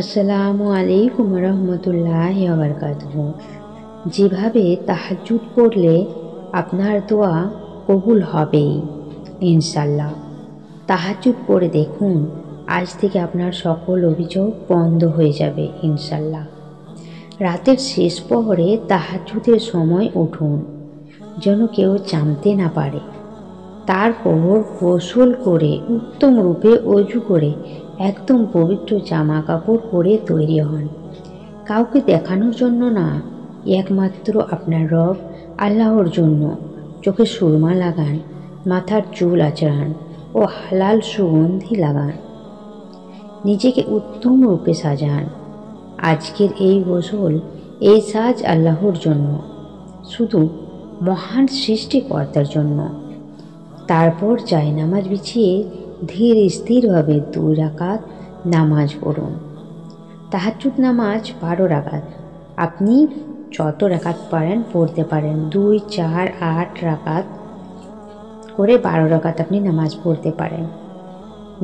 আসসালামু আলাইকুম রহমতুল্লাহি ওয়া বারাকাতুহু। যেভাবে তাহাজ্জুদ পড়লে আপনার দোয়া কবুল হবেই ইনশাল্লাহ। তাহাজ্জুদ পড়ে দেখুন, আজ থেকে আপনার সকল অভিযোগ বন্ধ হয়ে যাবে ইনশাল্লাহ। রাতের শেষ প্রহরে তাহাজ্জুদের সময় উঠুন, যেন কেউ জানতে না পারে। তারপর গোসল করে উত্তম রূপে অজু করে একদম পবিত্র জামা কাপড় পরে তৈরি হন। কাউকে দেখানোর জন্য না, একমাত্র আপনার রব আল্লাহর জন্য। চোখে সুরমা লাগান, মাথার চুল আঁচড়ান ও হালাল সুগন্ধি লাগান। নিজেকে উত্তম রূপে সাজান। আজকের এই গোসল, এই সাজ আল্লাহর জন্য, শুধু মহান সৃষ্টিকর্তার জন্য। তারপর জায়নামাজ বিছিয়ে ধীর স্থিরভাবে 2 রাকাত নামাজ পড়ুন। তাহাজ্জুদ নামাজ 12 রাকাত। আপনি যত রাকাত পারেন পড়তে পারেন। 2, 4, 8 রাকাত করে 12 রাকাত আপনি নামাজ পড়তে পারেন।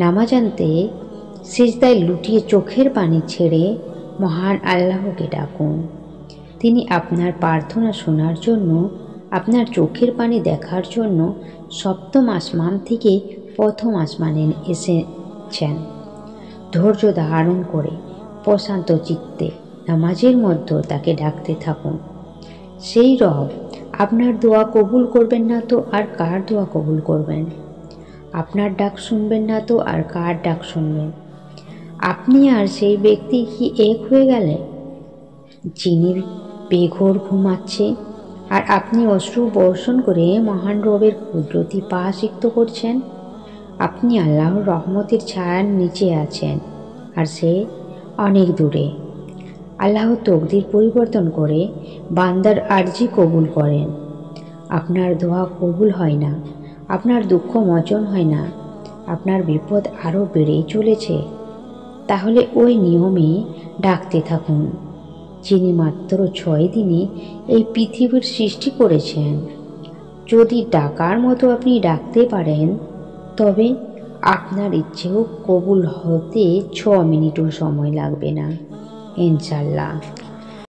নামাজ আনতে সিজদায় লুটিয়ে চোখের পানি ছেড়ে মহান আল্লাহকে ডাকুন। তিনি আপনার প্রার্থনা শোনার জন্য, আপনার চোখের পানি দেখার জন্য 7ম আসমান থেকে 1ম আসমানে এসেছেন। ধৈর্য ধারণ করে প্রশান্ত চিত্তে নামাজের মধ্যে তাকে ডাকতে থাকুন। সেই রব আপনার দোয়া কবুল করবেন না তো আর কার দোয়া কবুল করবেন? আপনার ডাক শুনবেন না তো আর কার ডাক শুনবেন? আপনি আর সেই ব্যক্তি কি এক হয়ে গেলেন? যিনি বেঘোর ঘুমাচ্ছে আর আপনি অশ্রু বর্ষণ করে মহান রবের কুদরতি পা সিক্ত করছেন। আপনি আল্লাহর রহমতের ছায়ার নিচে আছেন আর সে অনেক দূরে। আল্লাহ তকদির পরিবর্তন করে বান্দার আরজি কবুল করেন। আপনার দোয়া কবুল হয় না, আপনার দুঃখ মোচন হয় না, আপনার বিপদ আরও বেড়েই চলেছে। তাহলে ওই নিয়মে ডাকতে থাকুন, যিনি মাত্র 6 দিনে এই পৃথিবীর সৃষ্টি করেছেন। যদি ডাকার মতো আপনি ডাকতে পারেন, তবে আপনার ইচ্ছেও কবুল হতে 6 মিনিটও সময় লাগবে না ইনশাল্লাহ।